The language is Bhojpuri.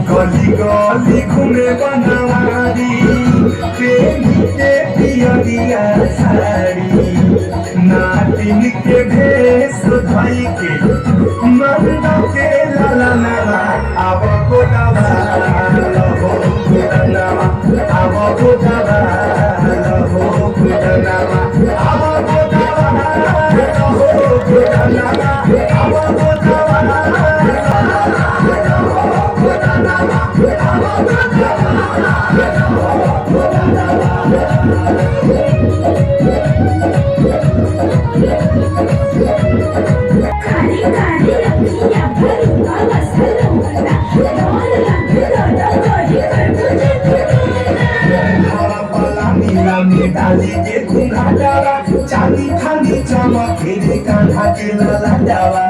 गली गली घूमे बनवारी प्रेमी के पियरिया साड़ी नाटिन के भेष धई के मंद के ललनवा अब गोदवा लहो गोदनवा अब गोदवा लहो गोदनवा अब गोदवा लहो गोदनवा अब गोदवा डाली के घुंघाटावा चांदी खानी चमक कान्हा के लला जावा